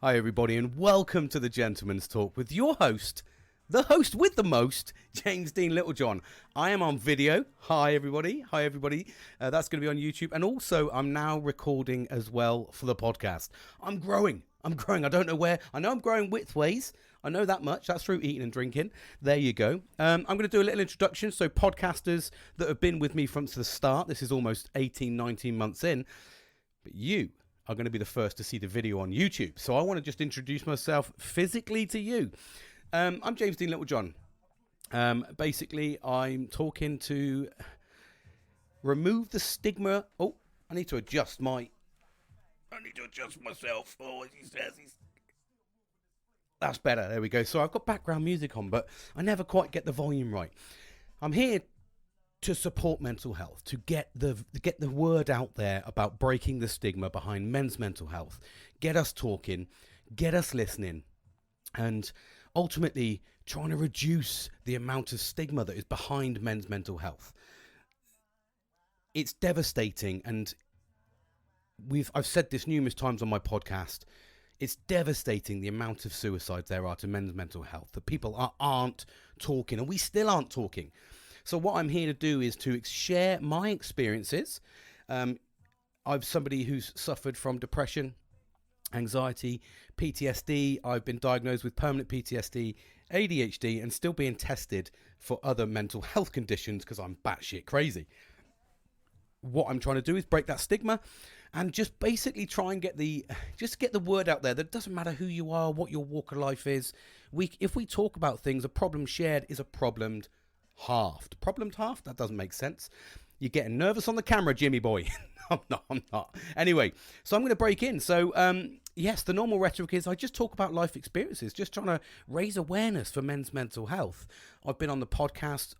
Hi everybody and welcome to the Gentleman's Talk with your host, the host with the most, James Dean Littlejohn. I am on video. Hi everybody. That's going to be on YouTube, and also I'm now recording as well for the podcast. I'm growing. I don't know where. I know I'm growing widthways. I know that much. That's through eating and drinking. There you go. I'm going to do a little introduction. So podcasters that have been with me from the start, this is almost 18, 19 months in, but you are going to be the first to see the video on YouTube. So I want to just introduce myself physically to you. I'm James Dean Littlejohn. Basically, I'm talking to remove the stigma. Oh, I need to adjust myself. Oh, as he says, that's better. There we go. So I've got background music on, but I never quite get the volume right. I'm here to support mental health, to get the word out there about breaking the stigma behind men's mental health, get us talking, get us listening, and ultimately trying to reduce the amount of stigma that is behind men's mental health. It's devastating, and I've said this numerous times on my podcast. It's devastating the amount of suicides there are to men's mental health, that people aren't talking, and we still aren't talking. So what I'm here to do is to share my experiences. I'm somebody who's suffered from depression, anxiety, PTSD. I've been diagnosed with permanent PTSD, ADHD, and still being tested for other mental health conditions because I'm batshit crazy. What I'm trying to do is break that stigma and just basically try and get the word out there that it doesn't matter who you are, what your walk of life is. If we talk about things, a problem shared is a problem halved. Problemed half? That doesn't make sense. You're getting nervous on the camera, Jimmy boy. I'm not. Anyway, so I'm going to break in. So, yes, the normal rhetoric is I just talk about life experiences, just trying to raise awareness for men's mental health. I've been on the podcast,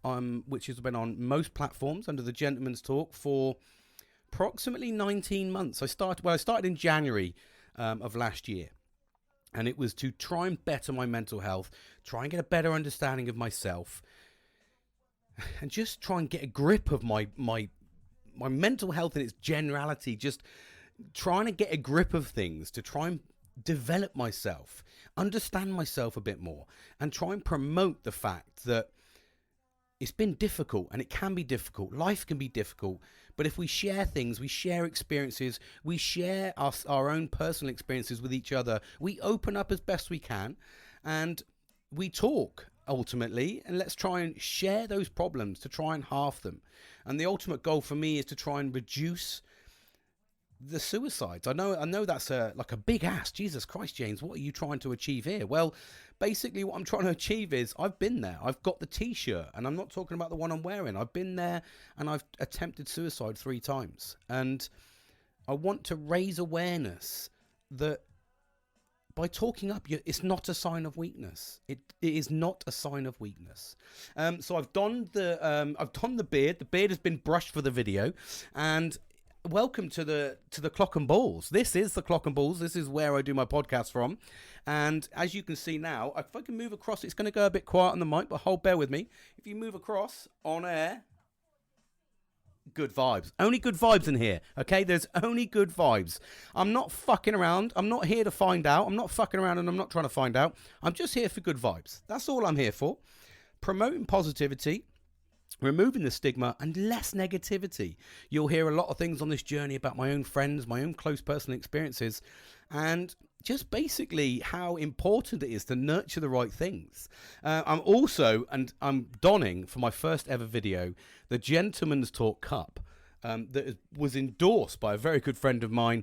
which has been on most platforms under the Gentleman's Talk for approximately 19 months. I started in January of last year. And it was to try and better my mental health, try and get a better understanding of myself, and just try and get a grip of my mental health in its generality, just trying to get a grip of things to try and develop myself, understand myself a bit more, and try and promote the fact that it's been difficult, and it can be difficult. Life can be difficult, but if we share things, we share experiences, we share our own personal experiences with each other, we open up as best we can, and we talk ultimately, and let's try and share those problems to try and halve them. And the ultimate goal for me is to try and reduce the suicides. I know that's like a big ask. Jesus Christ, James, what are you trying to achieve here? Well, basically what I'm trying to achieve is I've been there. I've got the t-shirt, and I'm not talking about the one I'm wearing. I've been there, and I've attempted suicide 3 times. And I want to raise awareness that by talking up, it's not a sign of weakness. It is not a sign of weakness. So I've donned the beard. The beard has been brushed for the video, and welcome to the Clock and Balls. This is the Clock and Balls. This is where I do my podcast from. And as you can see now, if I can move across, it's going to go a bit quiet on the mic, but bear with me. If you move across on air. Good vibes. Only good vibes in here, okay? There's only good vibes. I'm not fucking around. I'm not here to find out. I'm not fucking around, and I'm not trying to find out. I'm just here for good vibes. That's all I'm here for. Promoting positivity, removing the stigma, and less negativity. You'll hear a lot of things on this journey about my own friends, my own close personal experiences, and just basically how important it is to nurture the right things. I'm donning for my first ever video the Gentleman's Talk cup that was endorsed by a very good friend of mine,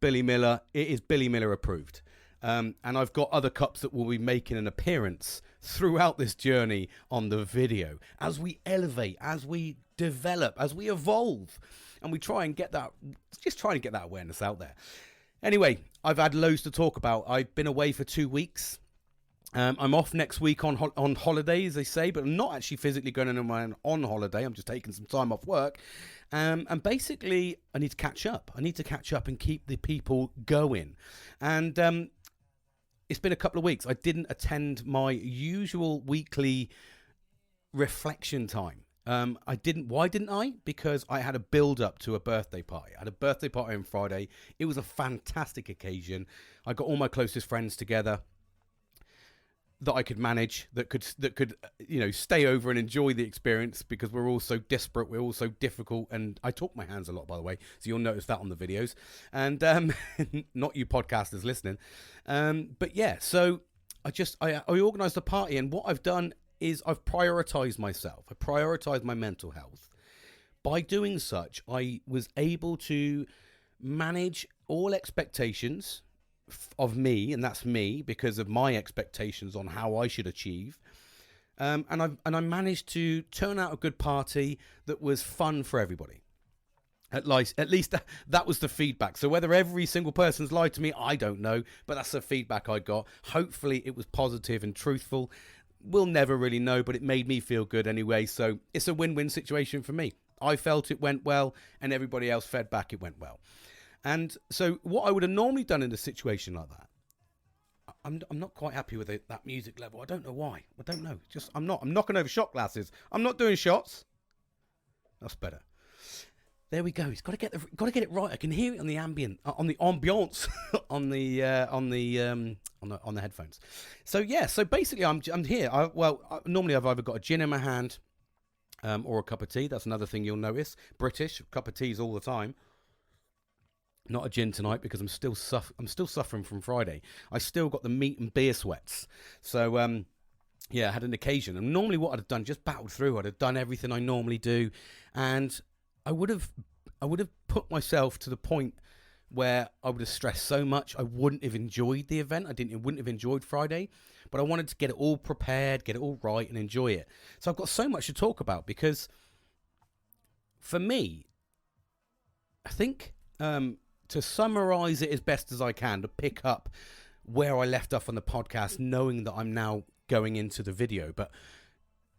Billy Miller. It is Billy Miller approved. And I've got other cups that will be making an appearance throughout this journey on the video as we elevate, as we develop, as we evolve, and we try and get that awareness out there. Anyway, I've had loads to talk about. I've been away for 2 weeks. I'm off next week on holiday, as they say, but I'm not actually physically going on holiday. I'm just taking some time off work. And basically, I need to catch up. I need to catch up and keep the people going. And it's been a couple of weeks. I didn't attend my usual weekly reflection time. I didn't. Why didn't I? Because I had a build up to a birthday party. I had a birthday party on Friday. It was a fantastic occasion. I got all my closest friends together that I could manage, that could stay over and enjoy the experience, because we're all so disparate, we're all so difficult, and I talk my hands a lot, by the way, so you'll notice that on the videos, and not you podcasters listening, but yeah, so I organised a party, and what I've done is I've prioritised myself. I prioritised my mental health. By doing such, I was able to manage all expectations of me, and that's me because of my expectations on how I should achieve. And I managed to turn out a good party that was fun for everybody. At least that was the feedback. So whether every single person's lied to me, I don't know, but that's the feedback I got. Hopefully it was positive and truthful. We'll never really know, but it made me feel good anyway. So it's a win-win situation for me. I felt it went well, and everybody else fed back it went well. And so what I would have normally done in a situation like that, I'm not quite happy with that music level. I don't know why. I don't know. I'm knocking over shot glasses. I'm not doing shots. That's better. There we go. He's got to get it right. I can hear it on the ambient, on the ambiance, on the headphones. So yeah. So basically, I'm here. Normally I've either got a gin in my hand, or a cup of tea. That's another thing you'll notice. British cup of teas all the time. Not a gin tonight because I'm still suffering from Friday. I still got the meat and beer sweats. So I had an occasion, and normally what I'd have done, just battled through. I'd have done everything I normally do, and I would have put myself to the point where I would have stressed so much I wouldn't have enjoyed the event. I wouldn't have enjoyed Friday, but I wanted to get it all prepared, get it all right, and enjoy it. So I've got so much to talk about, because for me, I think to summarize it as best as I can, to pick up where I left off on the podcast, knowing that I'm now going into the video, but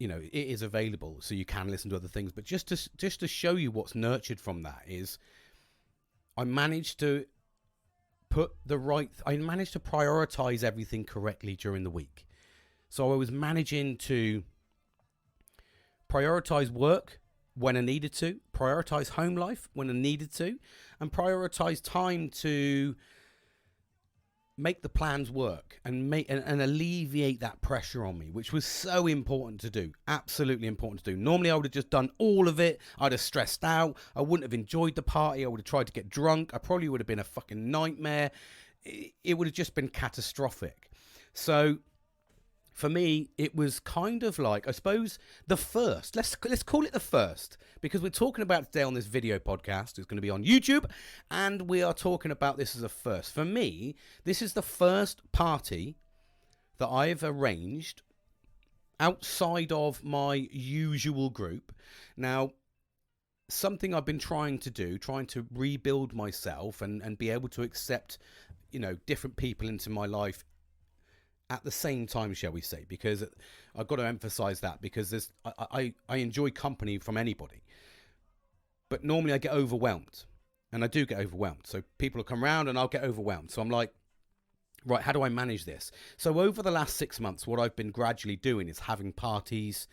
it is available, so you can listen to other things. But just to show you what's nurtured from that is, I managed to prioritize everything correctly during the week. So I was managing to prioritize work when I needed to, prioritize home life when I needed to, and prioritize time to make the plans work and alleviate that pressure on me, which was so important to do. Absolutely important to do. Normally I would have just done all of it. I'd have stressed out. I wouldn't have enjoyed the party. I would have tried to get drunk. I probably would have been a fucking nightmare. It would have just been catastrophic. So for me, it was kind of like, I suppose, the first. Let's call it the first, because we're talking about today on this video podcast. It's going to be on YouTube, and we are talking about this as a first. For me, this is the first party that I've arranged outside of my usual group. Now, something I've been trying to rebuild myself and be able to accept, different people into my life at the same time, shall we say, because I've got to emphasize that, because I enjoy company from anybody, but normally I get overwhelmed, and I do get overwhelmed. So people will come around and I'll get overwhelmed. So I'm like, right, how do I manage this? So over the last 6 months, what I've been gradually doing is having parties,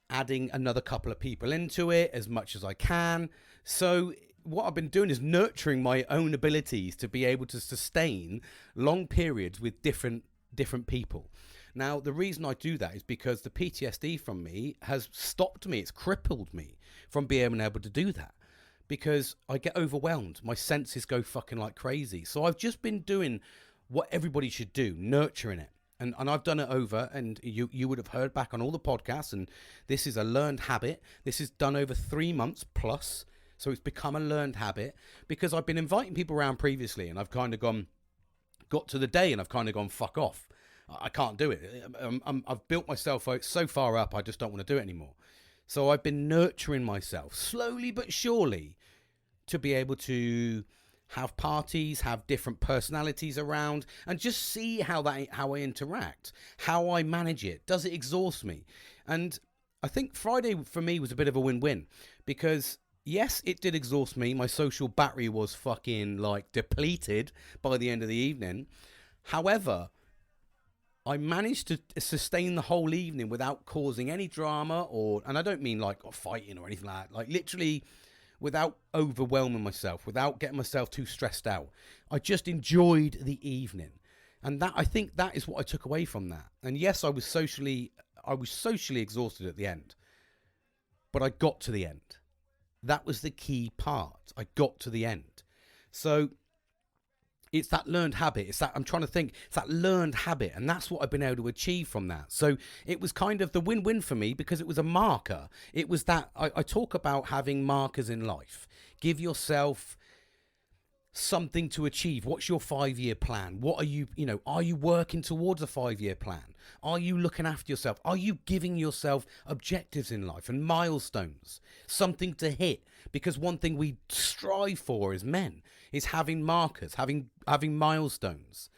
adding another couple of people into it as much as I can. So what I've been doing is nurturing my own abilities to be able to sustain long periods with different people. Now, the reason I do that is because the PTSD from me has stopped me. It's crippled me from being able to do that, because I get overwhelmed. My senses go fucking like crazy. So I've just been doing what everybody should do, nurturing it. And I've done it over, and you would have heard back on all the podcasts, and this is a learned habit. This is done over 3 months plus. So it's become a learned habit, because I've been inviting people around previously, and I've kind of got to the day and I've kind of gone, fuck off. I can't do it. I've built myself so far up, I just don't want to do it anymore. So I've been nurturing myself slowly but surely to be able to have parties, have different personalities around, and just see how I interact, how I manage it. Does it exhaust me? And I think Friday for me was a bit of a win-win, because yes, it did exhaust me. My social battery was fucking like depleted by the end of the evening. However, I managed to sustain the whole evening without causing any drama and I don't mean like fighting or anything like that, like literally without overwhelming myself, without getting myself too stressed out. I just enjoyed the evening. And I think that is what I took away from that. And yes, I was socially exhausted at the end, but I got to the end. That was the key part. I got to the end. So it's that learned habit. It's that learned habit. And that's what I've been able to achieve from that. So it was kind of the win-win for me because it was a marker. It was that I talk about having markers in life. Give yourself something to achieve. What's your 5-year plan? What are you working towards a 5-year plan? Are you looking after yourself? Are you giving yourself objectives in life and milestones, something to hit? Because one thing we strive for as men is having markers, having milestones.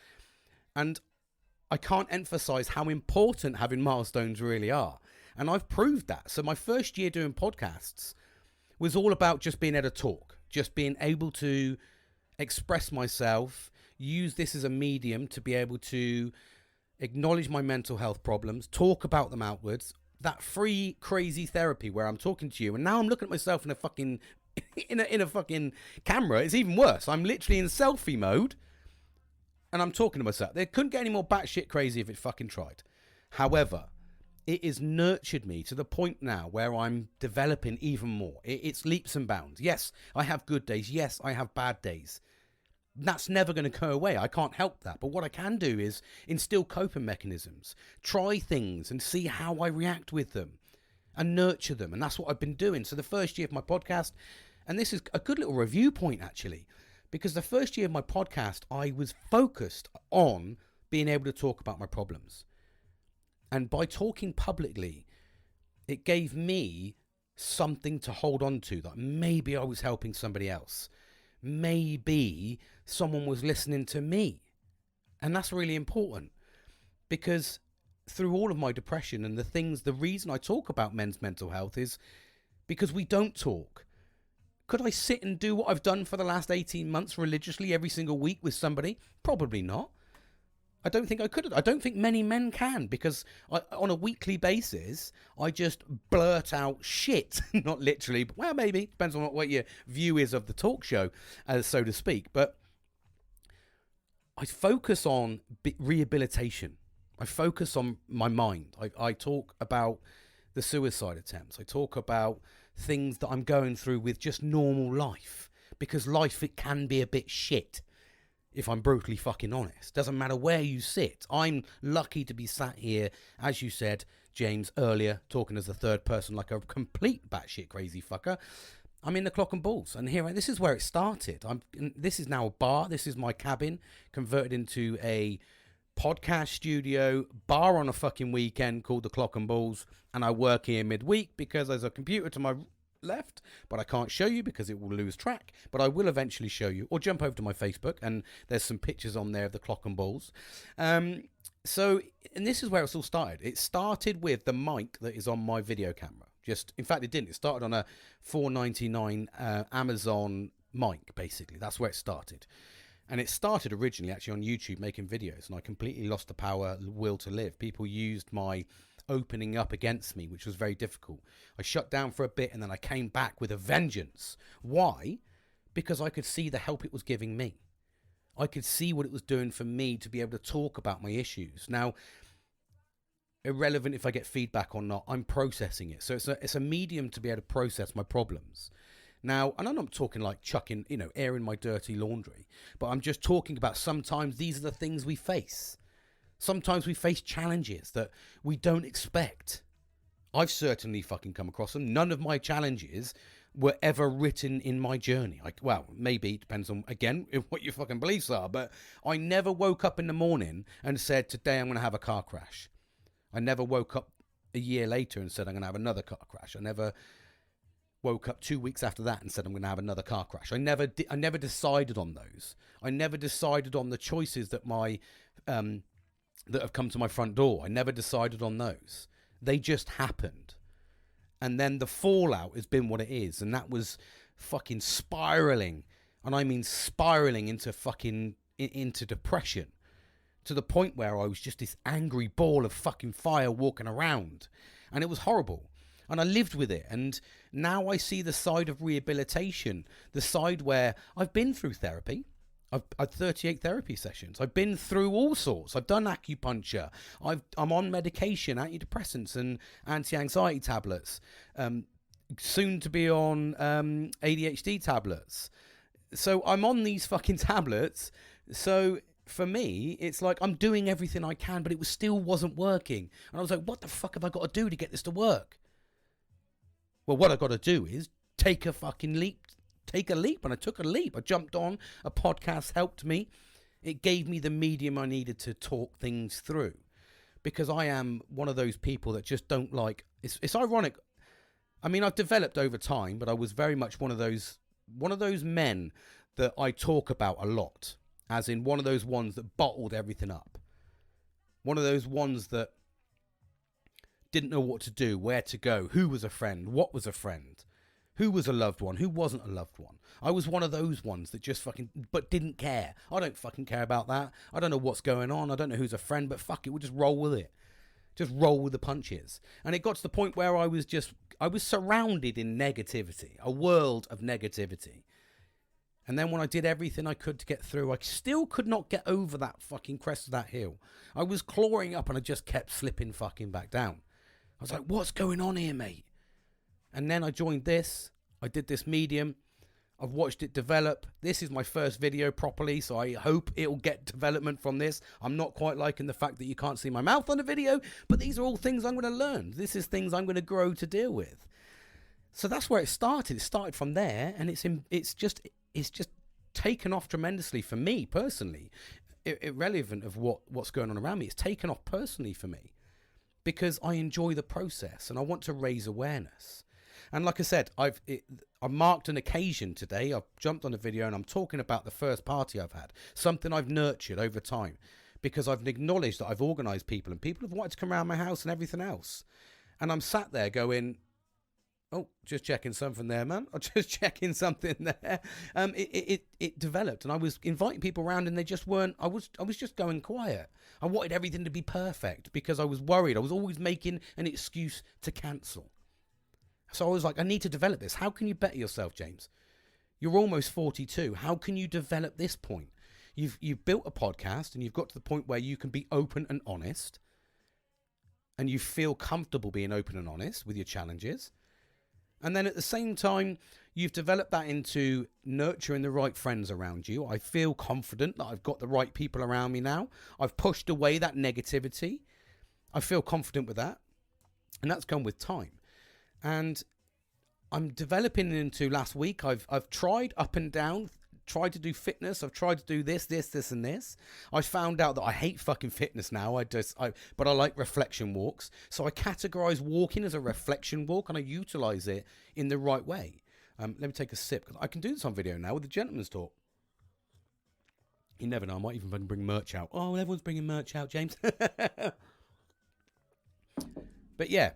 And I can't emphasize how important having milestones really are. And I've proved that. So my first year doing podcasts was all about just being able to talk, just being able to express myself, use this as a medium to be able to acknowledge my mental health problems, talk about them outwards. That free crazy therapy where I'm talking to you and now I'm looking at myself in a fucking in a fucking camera. It's even worse. I'm literally in selfie mode and I'm talking to myself. They couldn't get any more batshit crazy if it fucking tried. However, it has nurtured me to the point now where I'm developing even more. It's leaps and bounds. Yes, I have good days. Yes, I have bad days. That's never going to go away. I can't help that. But what I can do is instill coping mechanisms, try things and see how I react with them and nurture them. And that's what I've been doing. So the first year of my podcast, and this is a good little review point actually, because the first year of my podcast, I was focused on being able to talk about my problems. And by talking publicly, it gave me something to hold on to, that maybe I was helping somebody else. Maybe someone was listening to me. And that's really important because through all of my depression and the reason I talk about men's mental health is because we don't talk. Could I sit and do what I've done for the last 18 months religiously every single week with somebody? Probably not. I don't think I could. I don't think many men can because on a weekly basis, I just blurt out shit. Not literally, but well, maybe. Depends on what your view is of the talk show, so to speak. But I focus on rehabilitation. I focus on my mind. I talk about the suicide attempts. I talk about things that I'm going through with just normal life. Because life, it can be a bit shit. If I'm brutally fucking honest. Doesn't matter where you sit. I'm lucky to be sat here, as you said, James, earlier, talking as the third person like a complete batshit crazy fucker. I'm in the Clock and Balls, and this is where it started. This is now a bar. This is my cabin, converted into a podcast studio, bar on a fucking weekend called the Clock and Balls, and I work here midweek because there's a computer to my left, but I can't show you because it will lose track, but I will eventually show you, or jump over to my Facebook and there's some pictures on there of the Clock and Balls. And this is where it's all started. It started with the mic that is on my video camera. In fact, it didn't. It started on a $4.99 Amazon mic, basically. That's where it started. And it started originally actually on YouTube making videos, and I completely lost the will to live. People used my opening up against me, which was very difficult. I shut down for a bit and then I came back with a vengeance. Why? Because I could see the help it was giving me. I could see what it was doing for me to be able to talk about my issues. Now, irrelevant if I get feedback or not, I'm processing it. So it's a medium to be able to process my problems. Now, and I'm not talking like chucking, airing my dirty laundry, but I'm just talking about sometimes these are the things we face. Sometimes we face challenges that we don't expect. I've certainly fucking come across them. None of my challenges were ever written in my journey. Well, maybe it depends on, again, what your fucking beliefs are, but I never woke up in the morning and said, today I'm going to have a car crash. I never woke up a year later and said, I'm going to have another car crash. I never woke up 2 weeks after that and said, I'm going to have another car crash. I never decided on those. I never decided on the choices that that have come to my front door. I never decided on those. They just happened. And then the fallout has been what it is. And that was fucking spiraling. And I mean spiraling into depression. to the point where I was just this angry ball of fucking fire walking around. And it was horrible. And I lived with it. And now I see the side of rehabilitation, the side where I've been through therapy. I've had 38 therapy sessions. I've been through all sorts. I've done acupuncture. I'm on medication, antidepressants and anti-anxiety tablets. Soon to be on ADHD tablets. So I'm on these fucking tablets. So for me, it's like I'm doing everything I can, but it still wasn't working. And I was like, what the fuck have I got to do to get this to work? Well, what I got to do is take a fucking leap. Take a leap. And I took a leap. I jumped on. A podcast helped me. It gave me the medium I needed to talk things through. Because I am one of those people that just don't like... It's ironic. I mean, I've developed over time, but I was very much one of those men that I talk about a lot. As in one of those ones that bottled everything up. One of those ones that didn't know what to do, where to go, who was a friend, what was a friend, who was a loved one, who wasn't a loved one. I was one of those ones that just but didn't care. I don't fucking care about that. I don't know what's going on. I don't know who's a friend, but fuck it, we'll just roll with it. Just roll with the punches. And it got to the point where I was surrounded in negativity, a world of negativity. And then when I did everything I could to get through, I still could not get over that fucking crest of that hill. I was clawing up and I just kept slipping fucking back down. I was like, what's going on here, mate? And then I joined this. I did this medium. I've watched it develop. This is my first video properly, so I hope it'll get development from this. I'm not quite liking the fact that you can't see my mouth on the video, but these are all things I'm going to learn. This is things I'm going to grow to deal with. So that's where it started. It started from there, and it's just taken off tremendously for me personally, irrelevant of what's going on around me. It's taken off personally for me because I enjoy the process and I want to raise awareness. And like I said, I marked an occasion today. I've jumped on a video and I'm talking about the first party I've had, something I've nurtured over time because I've acknowledged that I've organised people and people have wanted to come around my house and everything else. And I'm sat there going, oh, just checking something there, man. I'm just checking something there. It developed, and I was inviting people around, and they just weren't. I was just going quiet. I wanted everything to be perfect because I was worried. I was always making an excuse to cancel. So I was like, I need to develop this. How can you better yourself, James? You're almost 42. How can you develop this point? You've built a podcast, and you've got to the point where you can be open and honest, and you feel comfortable being open and honest with your challenges. And then at the same time, you've developed that into nurturing the right friends around you. I feel confident that I've got the right people around me now. I've pushed away that negativity. I feel confident with that. And that's come with time. And I'm developing into last week. I've tried up and down, tried to do fitness. I've tried to do this, and this. I found out that I hate fucking fitness now. But I like reflection walks. So I categorize walking as a reflection walk and I utilize it in the right way. Let me take a sip. I can do this on video now with the gentleman's talk. You never know. I might even bring merch out. Oh, everyone's bringing merch out, James. But yeah,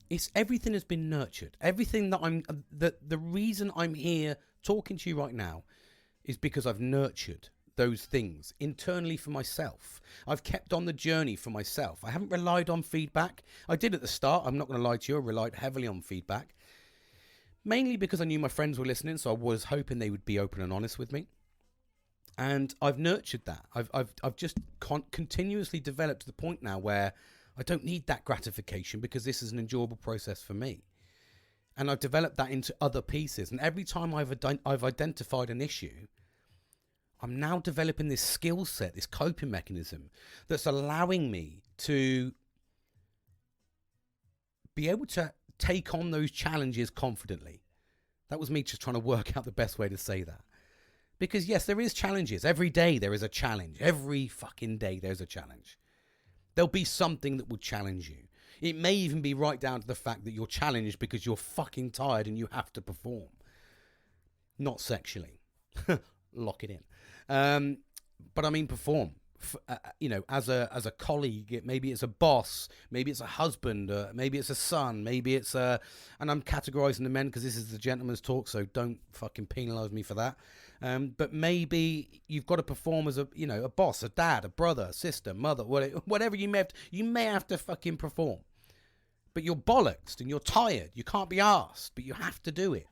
it's everything has been nurtured. Everything that the reason I'm here talking to you right now is because I've nurtured those things internally for myself. I've kept on the journey for myself. I haven't relied on feedback. I did at the start. I'm not going to lie to you. I relied heavily on feedback. Mainly because I knew my friends were listening, so I was hoping they would be open and honest with me. And I've nurtured that. I've just continuously developed to the point now where I don't need that gratification because this is an enjoyable process for me. And I've developed that into other pieces. And every time I've identified an issue, I'm now developing this skill set, this coping mechanism that's allowing me to be able to take on those challenges confidently. That was me just trying to work out the best way to say that. Because yes, there is challenges. Every day there is a challenge. Every fucking day there's a challenge. There'll be something that will challenge you. It may even be right down to the fact that you're challenged because you're fucking tired and you have to perform. Not sexually. Lock it in. But I mean perform. As a colleague, maybe it's a boss, maybe it's a husband, maybe it's a son, maybe it's and I'm categorizing the men because this is the gentleman's talk, so don't fucking penalize me for that. But maybe you've got to perform as a boss, a dad, a brother, a sister, mother, whatever you may have to fucking perform. But you're bollocksed and you're tired. You can't be asked, but you have to do it.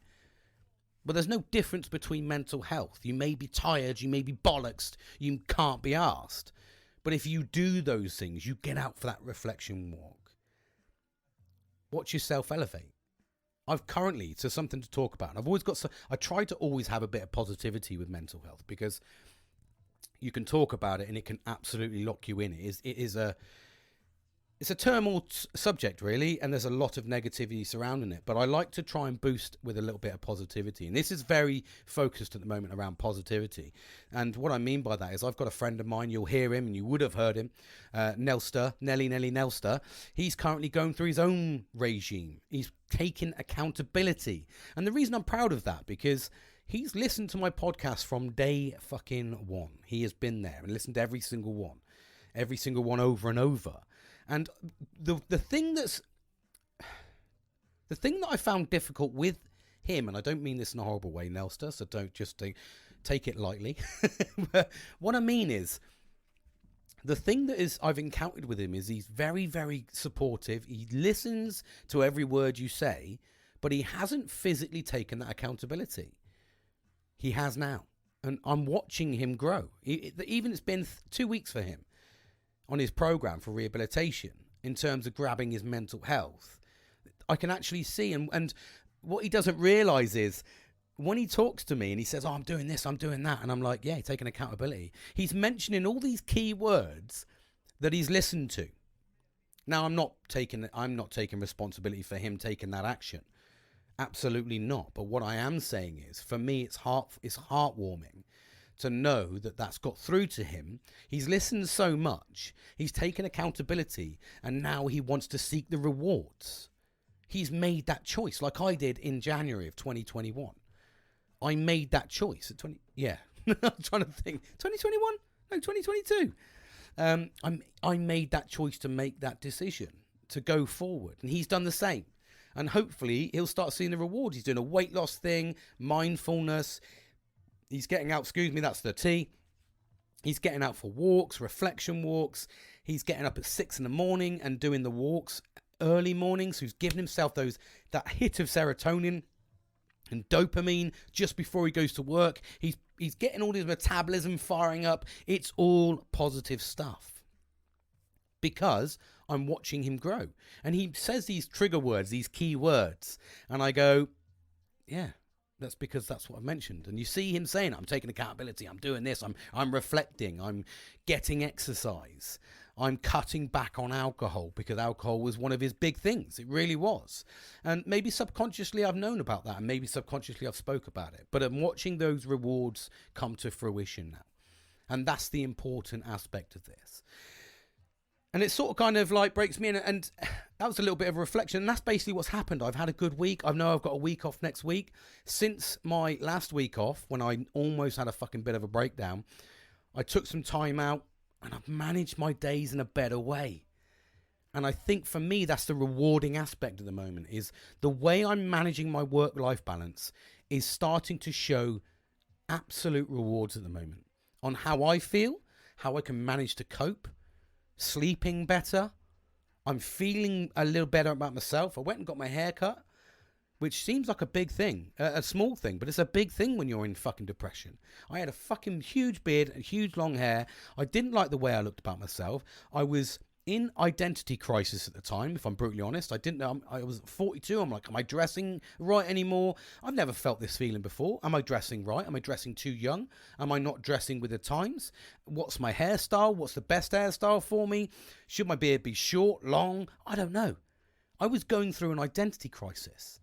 But there's no difference between mental health. You may be tired, you may be bollocksed, you can't be asked. But if you do those things, you get out for that reflection walk. Watch yourself elevate. So something to talk about. And I've always I try to always have a bit of positivity with mental health, because you can talk about it and it can absolutely lock you in. It's a turmoil subject, really, and there's a lot of negativity surrounding it. But I like to try and boost with a little bit of positivity. And this is very focused at the moment around positivity. And what I mean by that is I've got a friend of mine, you'll hear him, and you would have heard him, Nelly Nelster. He's currently going through his own regime. He's taking accountability. And the reason I'm proud of that, because he's listened to my podcast from day fucking one. He has been there and listened to every single one over and over. And the thing that I found difficult with him, and I don't mean this in a horrible way, Nelster, so don't just take it lightly. But what I mean is, the thing that I've encountered with him is he's very, very supportive. He listens to every word you say, but he hasn't physically taken that accountability. He has now. And I'm watching him grow. Even it's been 2 weeks for him on his program for rehabilitation in terms of grabbing his mental health. I can actually see, and what he doesn't realize is when he talks to me and he says, I'm doing this, I'm doing that, and I'm like, yeah, taking accountability. He's mentioning all these key words that he's listened to. Now, I'm not taking responsibility for him taking that action. Absolutely not. But what I am saying is, for me, it's heartwarming to know that that's got through to him. He's listened so much, he's taken accountability, and now he wants to seek the rewards. He's made that choice, like I did in January of 2021. I made that choice at I'm trying to think. 2021? No, 2022. I made that choice to make that decision to go forward, and he's done the same. And hopefully he'll start seeing the rewards. He's doing a weight loss thing, mindfulness. He's getting out, that's the T. He's getting out for walks, reflection walks. He's getting up at 6 a.m. and doing the walks early morning. So he's giving himself that hit of serotonin and dopamine just before he goes to work. He's getting all his metabolism firing up. It's all positive stuff, because I'm watching him grow. And he says these trigger words, these key words, and I go, yeah, that's because that's what I mentioned. And you see him saying, I'm taking accountability, I'm doing this, I'm reflecting, I'm getting exercise, I'm cutting back on alcohol, because alcohol was one of his big things. It really was. And maybe subconsciously I've known about that, and maybe subconsciously I've spoke about it. But I'm watching those rewards come to fruition now. And that's the important aspect of this. And it sort of kind of like breaks me in, and that was a little bit of a reflection. And that's basically what's happened. I've had a good week. I know I've got a week off next week. Since my last week off, when I almost had a fucking bit of a breakdown, I took some time out and I've managed my days in a better way. And I think for me, that's the rewarding aspect at the moment, is the way I'm managing my work-life balance is starting to show absolute rewards at the moment on how I feel, how I can manage to cope, sleeping better. I'm feeling a little better about myself. I went and got my hair cut, which seems like a big thing, a small thing, but it's a big thing when you're in fucking depression. I had a fucking huge beard and huge long hair. I didn't like the way I looked about myself. I was in identity crisis at the time, if I'm brutally honest. I didn't know. I was 42. I'm like, am I dressing right anymore? I've never felt this feeling before. Am I dressing right? Am I dressing too young? Am I not dressing with the times? What's my hairstyle? What's the best hairstyle for me? Should my beard be short, long? I don't know. I was going through an identity crisis.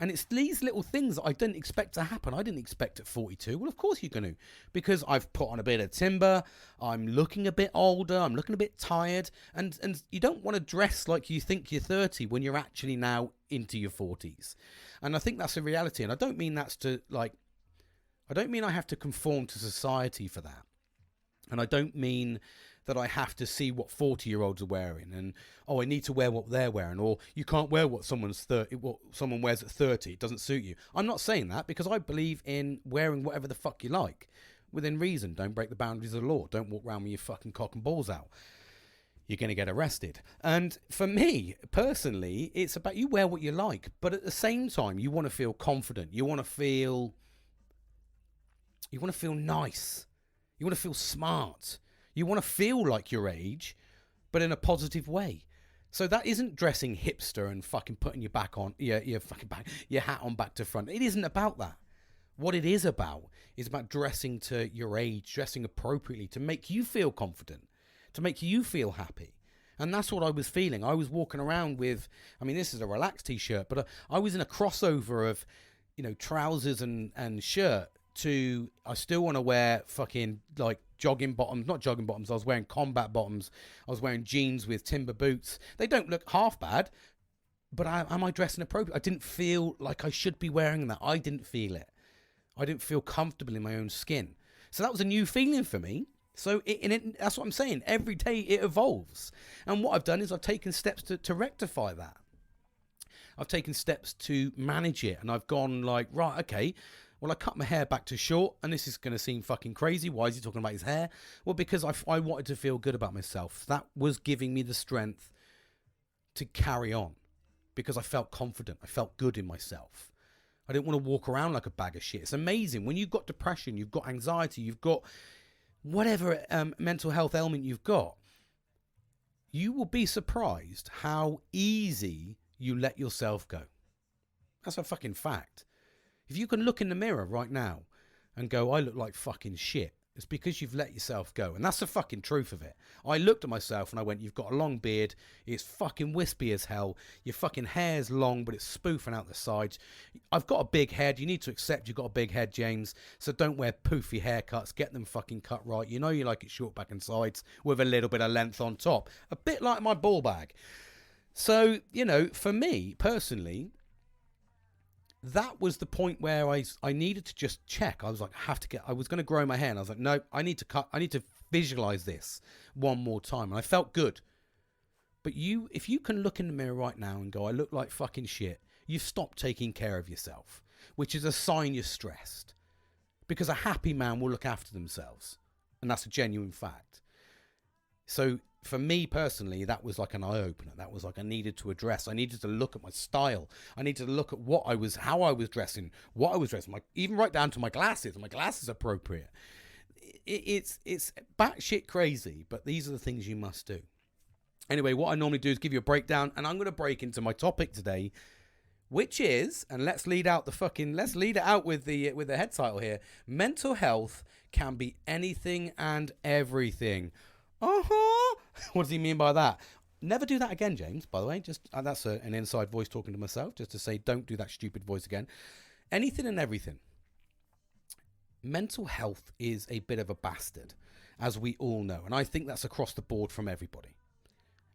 And it's these little things that I didn't expect to happen. I didn't expect at 42. Well, of course you're going to, because I've put on a bit of timber. I'm looking a bit older. I'm looking a bit tired. And you don't want to dress like you think you're 30 when you're actually now into your 40s. And I think that's a reality. And I don't mean I have to conform to society for that. And I don't mean that I have to see what 40-year-olds are wearing, and I need to wear what they're wearing, or you can't wear what what someone wears at 30. It doesn't suit you. I'm not saying that, because I believe in wearing whatever the fuck you like, within reason. Don't break the boundaries of the law. Don't walk around with your fucking cock and balls out. You're going to get arrested. And for me, personally, it's about you wear what you like, but at the same time, you want to feel confident. You want to feel nice. You want to feel smart. You want to feel like your age, but in a positive way. So that isn't dressing hipster and fucking putting your back on, your hat on back to front. It isn't about that. What it is about dressing to your age, dressing appropriately to make you feel confident, to make you feel happy. And that's what I was feeling. I was walking around with, this is a relaxed t-shirt, but I was in a crossover of, trousers and shirt to, I still want to wear fucking like jogging bottoms, not jogging bottoms. I was wearing combat bottoms. I was wearing jeans with timber boots. They don't look half bad, but am I dressing appropriately? I didn't feel like I should be wearing that. I didn't feel it. I didn't feel comfortable in my own skin. So that was a new feeling for me. So that's what I'm saying. Every day it evolves. And what I've done is I've taken steps to rectify that. I've taken steps to manage it. And I've gone like, right, okay, well, I cut my hair back to short. And this is going to seem fucking crazy. Why is he talking about his hair? Well, because I wanted to feel good about myself. That was giving me the strength to carry on. Because I felt confident. I felt good in myself. I didn't want to walk around like a bag of shit. It's amazing. When you've got depression, you've got anxiety, you've got whatever mental health ailment you've got, you will be surprised how easy you let yourself go. That's a fucking fact. If you can look in the mirror right now and go, I look like fucking shit, it's because you've let yourself go. And that's the fucking truth of it. I looked at myself and I went, you've got a long beard. It's fucking wispy as hell. Your fucking hair's long, but it's spoofing out the sides. I've got a big head. You need to accept you've got a big head, James. So don't wear poofy haircuts. Get them fucking cut right. You know you like it short back and sides with a little bit of length on top. A bit like my ball bag. So, for me personally, that was the point where I needed to just check. I was like, I was going to grow my hair. And I was like, no, I need to visualize this one more time. And I felt good. But if you can look in the mirror right now and go, I look like fucking shit, you've stopped taking care of yourself, which is a sign you're stressed. Because a happy man will look after themselves. And that's a genuine fact. So for me personally, that was like an eye-opener. That was like I needed to address. I needed to look at my style. I needed to look at how I was dressing, what I was dressing, even right down to my glasses. My glasses appropriate. It's batshit crazy, but these are the things you must do. Anyway, what I normally do is give you a breakdown, and I'm going to break into my topic today, which is, and let's lead it out with the head title here. Mental health can be anything and everything. What does he mean by that? Never do that again, James, by the way. Just that's an inside voice talking to myself, just to say don't do that stupid voice again. Anything and everything. Mental health is a bit of a bastard, as we all know. And I think that's across the board from everybody.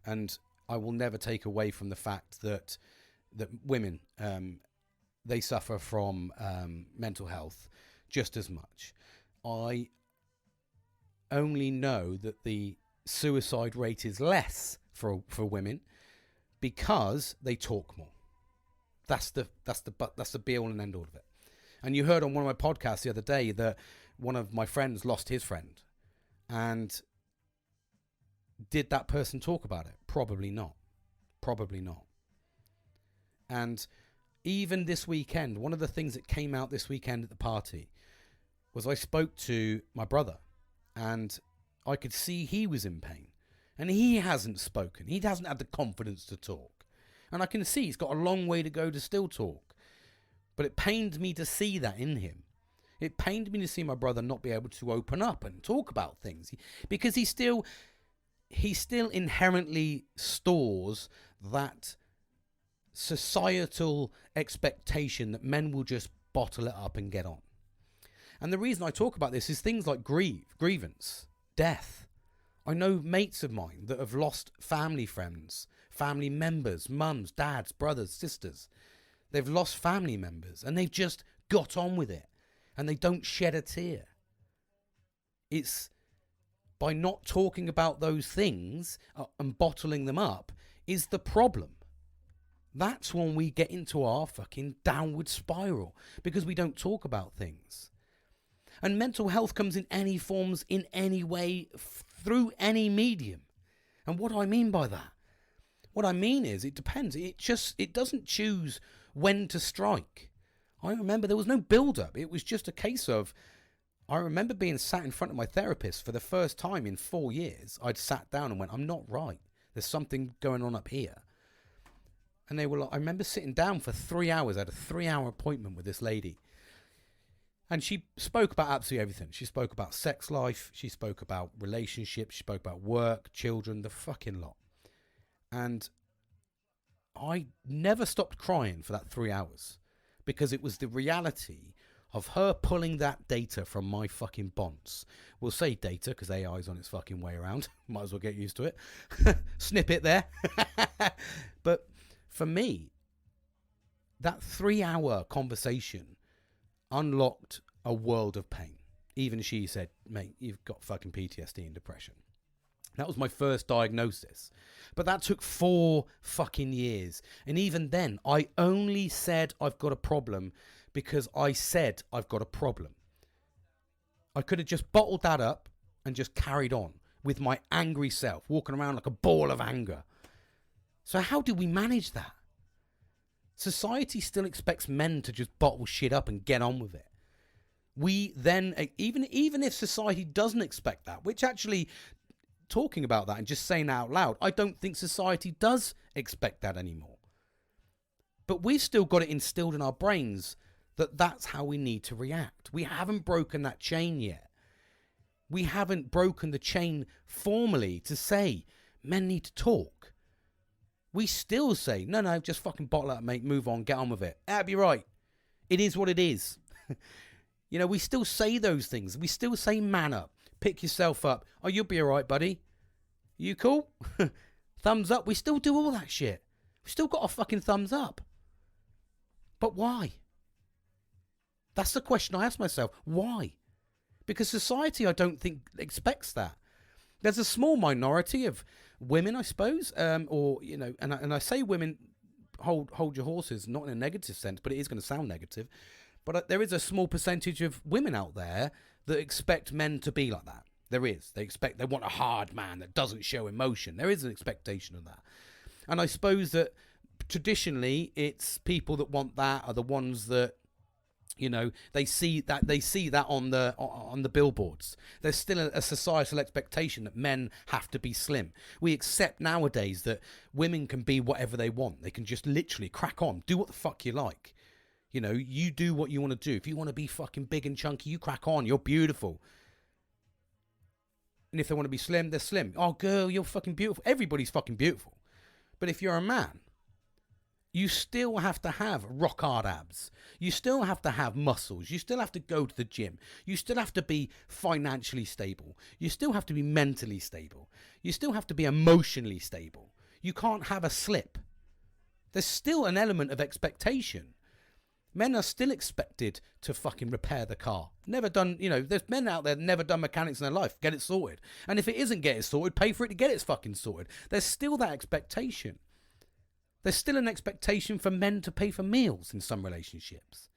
And I will never take away from the fact that women, they suffer from mental health just as much. I only know that the suicide rate is less for women because they talk more. That's the be all and end all of it. And you heard on one of my podcasts the other day that one of my friends lost his friend. And did that person talk about it? Probably not. Probably not. And even this weekend, one of the things that came out this weekend at the party was I spoke to my brother. And I could see he was in pain. And he hasn't spoken. He hasn't had the confidence to talk. And I can see he's got a long way to go to still talk. But it pained me to see that in him. It pained me to see my brother not be able to open up and talk about things. Because he still inherently stores that societal expectation that men will just bottle it up and get on. And the reason I talk about this is things like grievance, death. I know mates of mine that have lost family friends, family members, mums, dads, brothers, sisters. They've lost family members and they've just got on with it and they don't shed a tear. It's by not talking about those things and bottling them up is the problem. That's when we get into our fucking downward spiral, because we don't talk about things. And mental health comes in any forms, in any way, through any medium. And what do I mean by that? What I mean is, it depends. It doesn't choose when to strike. I remember there was no build-up. It was just a case of, I remember being sat in front of my therapist for the first time in 4 years. I'd sat down and went, I'm not right. There's something going on up here. And they were like, I remember sitting down for 3 hours. I had a 3-hour appointment with this lady. And she spoke about absolutely everything. She spoke about sex life. She spoke about relationships. She spoke about work, children, the fucking lot. And I never stopped crying for that 3 hours, because it was the reality of her pulling that data from my fucking bonds. We'll say data because AI's on its fucking way around. Might as well get used to it. Snip it there. But for me, that 3-hour conversation unlocked a world of pain. Even she said, mate, you've got fucking PTSD and depression. That was my first diagnosis. But that took 4 fucking years. And even then, I only said I've got a problem because I said I've got a problem. I could have just bottled that up and just carried on with my angry self, walking around like a ball of anger. So how do we manage that? Society still expects men to just bottle shit up and get on with it. We then, even if society doesn't expect that, which actually, talking about that and just saying out loud, I don't think society does expect that anymore. But we've still got it instilled in our brains that that's how we need to react. We haven't broken that chain yet. We haven't broken the chain formally to say men need to talk. We still say, no, just fucking bottle up, mate, move on, get on with it. That'd be right. It is what it is. You know, we still say those things. We still say man up, pick yourself up. Oh, you'll be all right, buddy. You cool? Thumbs up. We still do all that shit. We still got a fucking thumbs up. But why? That's the question I ask myself. Why? Because society, I don't think, expects that. There's a small minority of women, I suppose, or, you know, and I say women, hold your horses, not in a negative sense, but it is going to sound negative. But there is a small percentage of women out there that expect men to be like that. There is. They want a hard man that doesn't show emotion. There is an expectation of that. And I suppose that traditionally it's people that want that are the ones that, you know, they see that on the billboards. There's still a societal expectation that men have to be slim. We accept nowadays that women can be whatever they want. They can just literally crack on, do what the fuck you like. You know, you do what you want to do. If you want to be fucking big and chunky, you crack on. You're beautiful. And if they want to be slim, they're slim. Oh, girl, you're fucking beautiful. Everybody's fucking beautiful. But if you're a man, you still have to have rock hard abs. You still have to have muscles. You still have to go to the gym. You still have to be financially stable. You still have to be mentally stable. You still have to be emotionally stable. You can't have a slip. There's still an element of expectation. Men are still expected to fucking repair the car. Never done, you know, there's men out there never done mechanics in their life. Get it sorted. And if it isn't get it sorted, pay for it to get it fucking sorted. There's still that expectation. There's still an expectation for men to pay for meals in some relationships.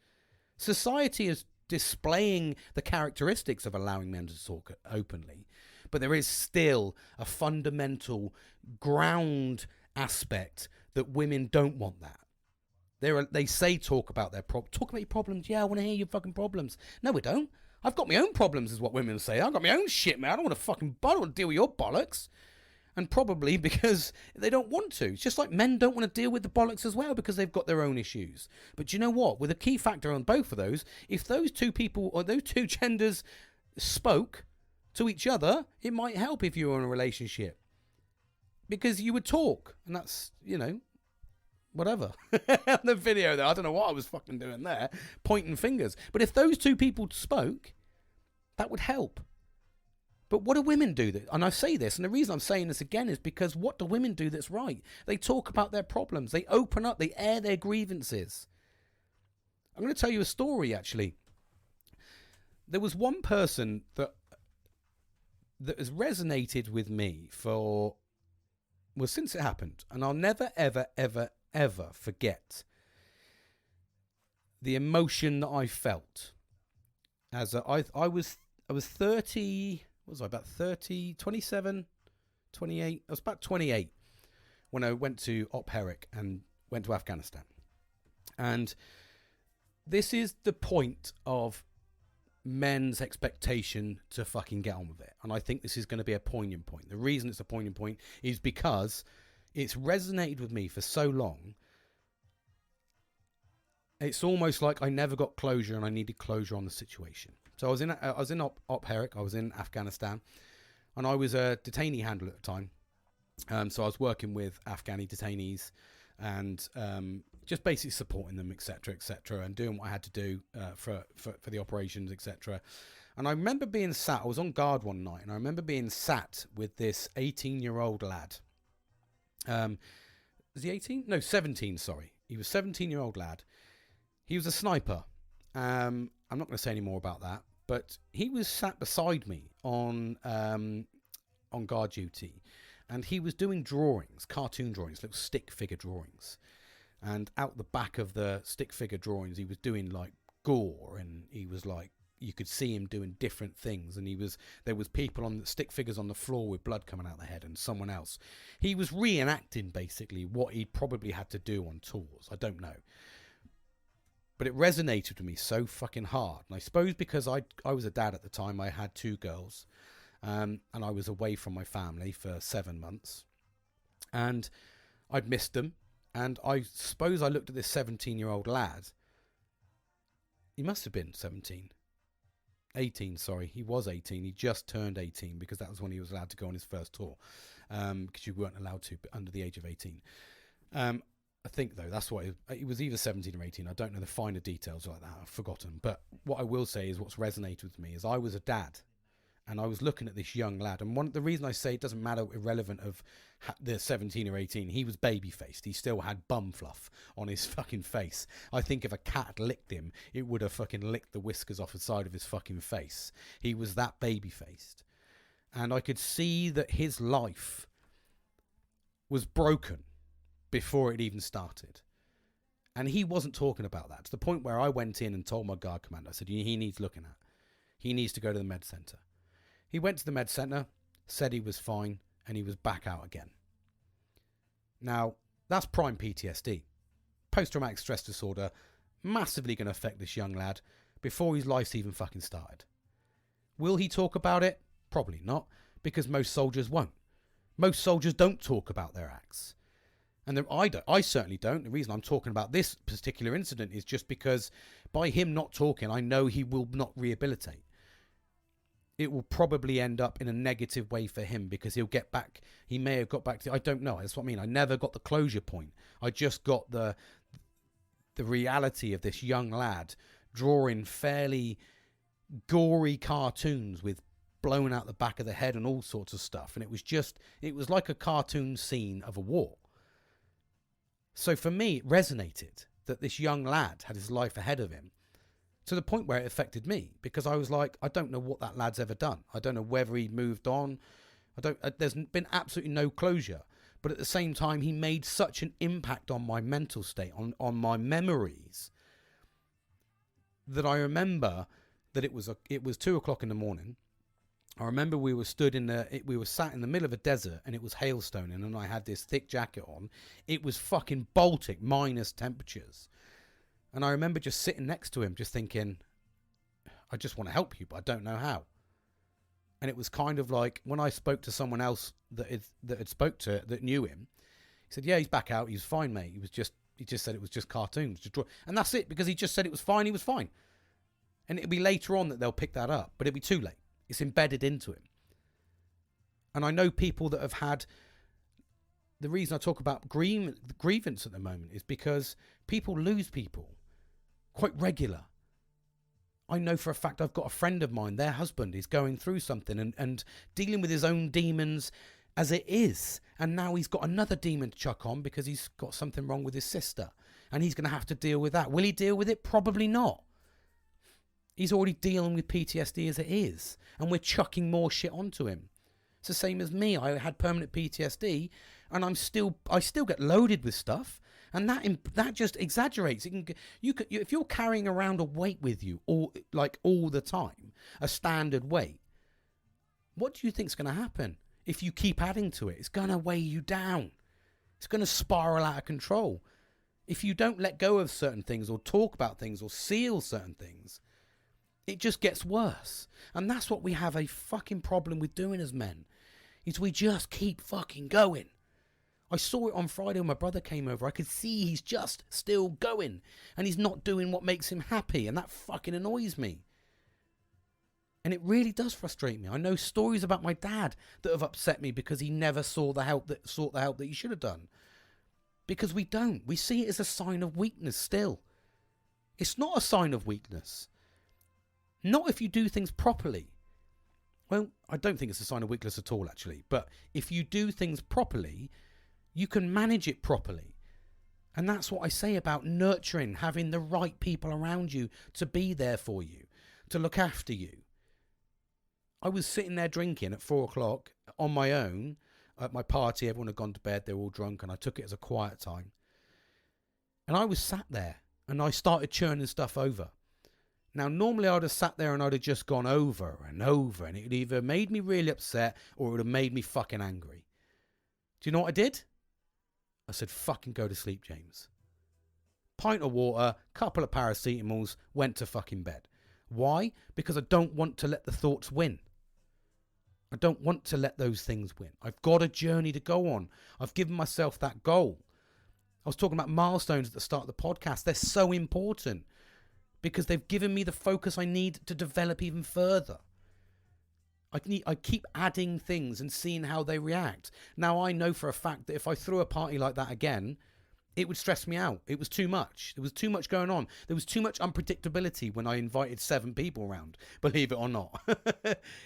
Society is displaying the characteristics of allowing men to talk openly, but there is still a fundamental ground aspect that women don't want that. They say talk about their talk about your problems. Yeah, I want to hear your fucking problems. No, we don't. I've got my own problems, is what women say. I've got my own shit, man. I don't want to deal with your bollocks. And probably because they don't want to. It's just like men don't want to deal with the bollocks as well because they've got their own issues. But you know what? With a key factor on both of those, if those two people or those two genders spoke to each other, it might help if you were in a relationship. Because you would talk. And that's, you know, whatever. The video there, I don't know what I was fucking doing there, pointing fingers. But if those two people spoke, that would help. But what do women do? And I say this, and the reason I'm saying this again is because what do women do that's right? They talk about their problems. They open up. They air their grievances. I'm going to tell you a story, actually. There was one person that that has resonated with me since it happened, and I'll never, ever, ever, ever forget the emotion that I felt as I was 30. What was I, about 30, 27, 28? I was about 28 when I went to Op Herrick and went to Afghanistan. And this is the point of men's expectation to fucking get on with it. And I think this is going to be a poignant point. The reason it's a poignant point is because it's resonated with me for so long. It's almost like I never got closure, and I needed closure on the situation. So I was in Op Herrick. I was in Afghanistan, and I was a detainee handler at the time. So I was working with Afghani detainees and just basically supporting them, etc., and doing what I had to do for the operations, etc. And I remember being sat. I was on guard one night, and I remember being sat with this 18-year-old lad. Was he 18? No, 17. Sorry, he was a 17-year-old lad. He was a sniper. I'm not going to say any more about that, but he was sat beside me on guard duty, and he was doing drawings, cartoon drawings, little stick figure drawings. And out the back of the stick figure drawings, he was doing like gore, and he was like, you could see him doing different things, and there was people on the stick figures on the floor with blood coming out their head, and someone else. He was reenacting basically what he'd probably had to do on tours. I don't know. But it resonated with me so fucking hard. And I suppose because I was a dad at the time, I had 2 girls, and I was away from my family for 7 months, and I'd missed them. And I suppose I looked at this 17-year-old lad. He must have been 17. 18, sorry. He was 18. He just turned 18 because that was when he was allowed to go on his first tour, because you weren't allowed to under the age of 18. I think, though, that's what it was either 17 or 18. I don't know the finer details like that. I've forgotten. But what I will say is what's resonated with me is I was a dad, and I was looking at this young lad. And the reason I say it doesn't matter, irrelevant of the 17 or 18, he was baby-faced. He still had bum fluff on his fucking face. I think if a cat licked him, it would have fucking licked the whiskers off the side of his fucking face. He was that baby-faced. And I could see that his life was broken before it even started. And he wasn't talking about that, to the point where I went in and told my guard commander, I said, he needs looking at. He needs to go to the med centre. He went to the med centre, said he was fine, and he was back out again. Now, that's prime PTSD. Post-traumatic stress disorder, massively going to affect this young lad before his life's even fucking started. Will he talk about it? Probably not, because most soldiers won't. Most soldiers don't talk about their acts. And I certainly don't. The reason I'm talking about this particular incident is just because by him not talking, I know he will not rehabilitate. It will probably end up in a negative way for him because he'll get back. He may have got back to, I don't know. That's what I mean. I never got the closure point. I just got the reality of this young lad drawing fairly gory cartoons with blown out the back of the head and all sorts of stuff. And it was like a cartoon scene of a war. So for me, it resonated that this young lad had his life ahead of him, to the point where it affected me, because I was like, I don't know what that lad's ever done. I don't know whether he moved on. There's been absolutely no closure. But at the same time, he made such an impact on my mental state, on my memories, that I remember that it was 2:00 in the morning. I remember we were sat in the middle of a desert, and it was hailstoning, and I had this thick jacket on. It was fucking Baltic minus temperatures. And I remember just sitting next to him, just thinking, I just want to help you, but I don't know how. And it was kind of like when I spoke to someone else that knew him, he said, yeah, he's back out. He's fine, mate. He just said it was just cartoons. And that's it, because he just said it was fine. He was fine. And it'll be later on that they'll pick that up, but it'll be too late. It's embedded into him. And I know people that have had, the reason I talk about grievance at the moment is because people lose people quite regular. I know for a fact I've got a friend of mine, their husband is going through something and dealing with his own demons as it is. And now he's got another demon to chuck on because he's got something wrong with his sister. And he's going to have to deal with that. Will he deal with it? Probably not. He's already dealing with PTSD as it is, and we're chucking more shit onto him. It's the same as me. I had permanent PTSD, and I still get loaded with stuff, and that just exaggerates. If you're carrying around a weight with you all the time, a standard weight, what do you think's going to happen if you keep adding to it? It's going to weigh you down. It's going to spiral out of control. If you don't let go of certain things or talk about things or seal certain things, it just gets worse. And that's what we have a fucking problem with doing as men, is we just keep fucking going. I saw it on Friday when my brother came over. I could see he's just still going, and he's not doing what makes him happy, and that fucking annoys me. And it really does frustrate me. I know stories about my dad that have upset me because he never sought the help that he should have done. Because we don't. We see it as a sign of weakness still. It's not a sign of weakness. Not if you do things properly. Well, I don't think it's a sign of weakness at all, actually. But if you do things properly, you can manage it properly. And that's what I say about nurturing, having the right people around you to be there for you, to look after you. I was sitting there drinking at 4 o'clock on my own at my party. Everyone had gone to bed. They were all drunk, and I took it as a quiet time. And I was sat there, and I started churning stuff over. Now, normally I'd have sat there and I'd have just gone over and over, and it would either made me really upset or it would have made me fucking angry. Do you know what I did? I said, fucking go to sleep, James. Pint of water, couple of paracetamols, went to fucking bed. Why? Because I don't want to let the thoughts win. I don't want to let those things win. I've got a journey to go on. I've given myself that goal. I was talking about milestones at the start of the podcast. They're so important because they've given me the focus I need to develop even further. I keep adding things and seeing how they react. Now, I know for a fact that if I threw a party like that again, it would stress me out. It was too much. There was too much going on. There was too much unpredictability when I invited 7 people around, believe it or not.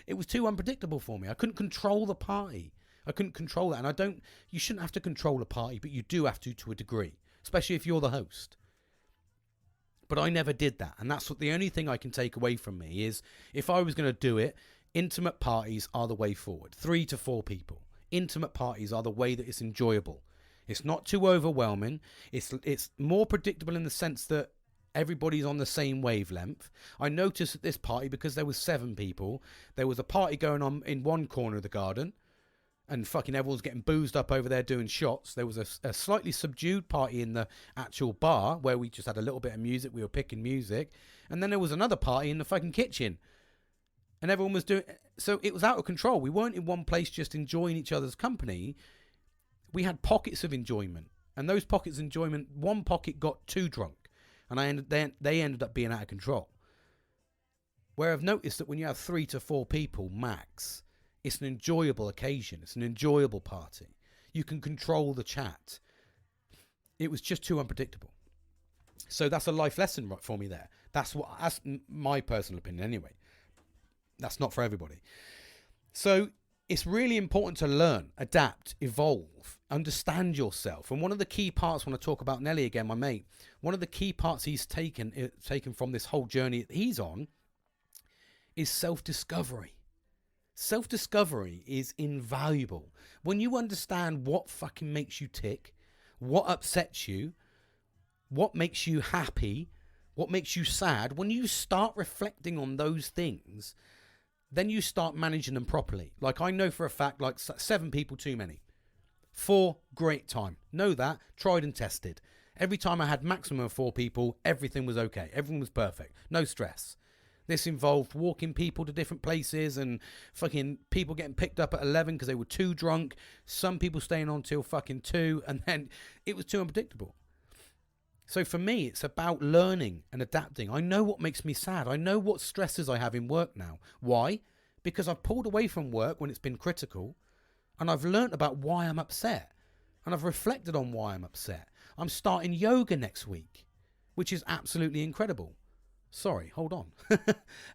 It was too unpredictable for me. I couldn't control the party. I couldn't control that. And you shouldn't have to control a party, but you do have to a degree, especially if you're the host. But I never did that. And that's the only thing I can take away from me is if I was going to do it, intimate parties are the way forward. 3 to 4 people. Intimate parties are the way that it's enjoyable. It's not too overwhelming. It's more predictable in the sense that everybody's on the same wavelength. I noticed at this party, because there was 7 people, there was a party going on in one corner of the garden, and fucking everyone's getting boozed up over there doing shots. There was a slightly subdued party in the actual bar where we just had a little bit of music. We were picking music. And then there was another party in the fucking kitchen. And everyone was doing... So it was out of control. We weren't in one place just enjoying each other's company. We had pockets of enjoyment. And those pockets of enjoyment, one pocket got too drunk. And they ended up being out of control. Where I've noticed that when you have 3 to 4 people max, it's an enjoyable occasion. It's an enjoyable party. You can control the chat. It was just too unpredictable. So that's a life lesson for me there. That's my personal opinion anyway. That's not for everybody. So it's really important to learn, adapt, evolve, understand yourself. And one of the key parts, when I talk about Nelly again, my mate, one of the key parts he's taken from this whole journey that he's on is self-discovery. Self-discovery is invaluable. When you understand what fucking makes you tick, what upsets you, what makes you happy, what makes you sad, when you start reflecting on those things, then you start managing them properly. Like I know for a fact, like 7 people too many. 4, great time. Know that, tried and tested. Every time I had maximum of 4 people, everything was okay. Everything was perfect. No stress. This involved walking people to different places and fucking people getting picked up at 11 because they were too drunk. Some people staying on till fucking 2, and then it was too unpredictable. So for me, it's about learning and adapting. I know what makes me sad. I know what stresses I have in work now. Why? Because I've pulled away from work when it's been critical, and I've learnt about why I'm upset, and I've reflected on why I'm upset. I'm starting yoga next week, which is absolutely incredible. Sorry, hold on.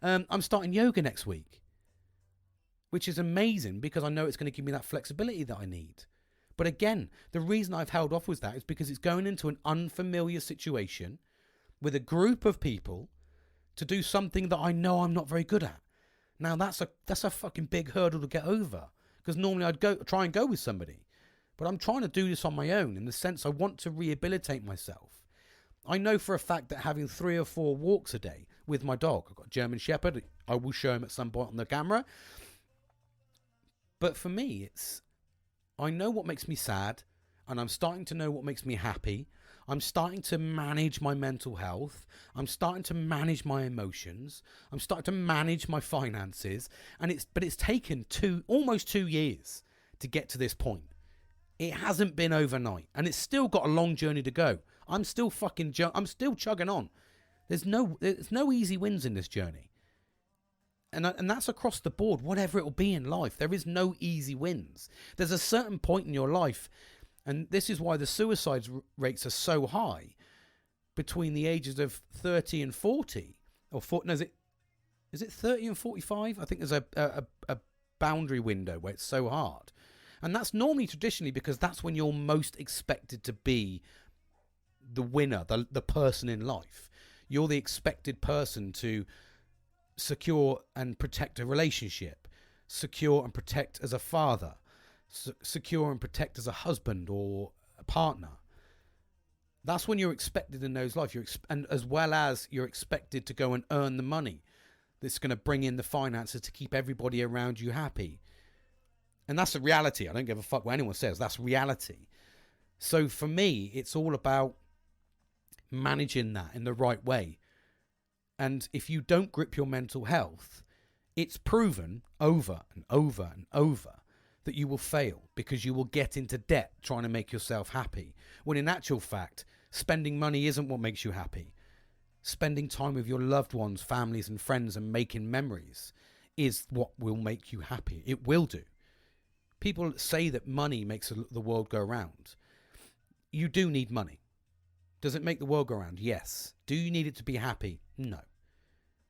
I'm starting yoga next week, which is amazing because I know it's going to give me that flexibility that I need. But again, the reason I've held off with that is because it's going into an unfamiliar situation with a group of people to do something that I know I'm not very good at. Now that's a fucking big hurdle to get over, because normally I'd try and go with somebody, but I'm trying to do this on my own, in the sense I want to rehabilitate myself. I know for a fact that having 3 or 4 walks a day with my dog, I've got a German Shepherd, I will show him at some point on the camera, but for me I know what makes me sad, and I'm starting to know what makes me happy. I'm starting to manage my mental health. I'm starting to manage my emotions. I'm starting to manage my finances. But it's taken almost 2 years to get to this point. It hasn't been overnight, and it's still got a long journey to go. I'm still chugging on. There's no easy wins in this journey. And that's across the board, whatever it'll be in life. There is no easy wins. There's a certain point in your life, and this is why the suicide rates are so high, between the ages of 30 and 40. Is it 30 and 45? I think there's a boundary window where it's so hard. And that's normally traditionally because that's when you're most expected to be the winner, the person in life. You're the expected person to secure and protect a relationship, secure and protect as a father, secure and protect as a husband or a partner. That's when you're expected in those life. And as well as you're expected to go and earn the money that's going to bring in the finances to keep everybody around you happy. And that's the reality. I don't give a fuck what anyone says. That's reality. So for me, it's all about managing that in the right way. And if you don't grip your mental health, it's proven over and over and over that you will fail, because you will get into debt trying to make yourself happy. When in actual fact, spending money isn't what makes you happy. Spending time with your loved ones, families and friends, and making memories is what will make you happy. It will do. People say that money makes the world go round. You do need money. Does it make the world go round? Yes. Do you need it to be happy? No.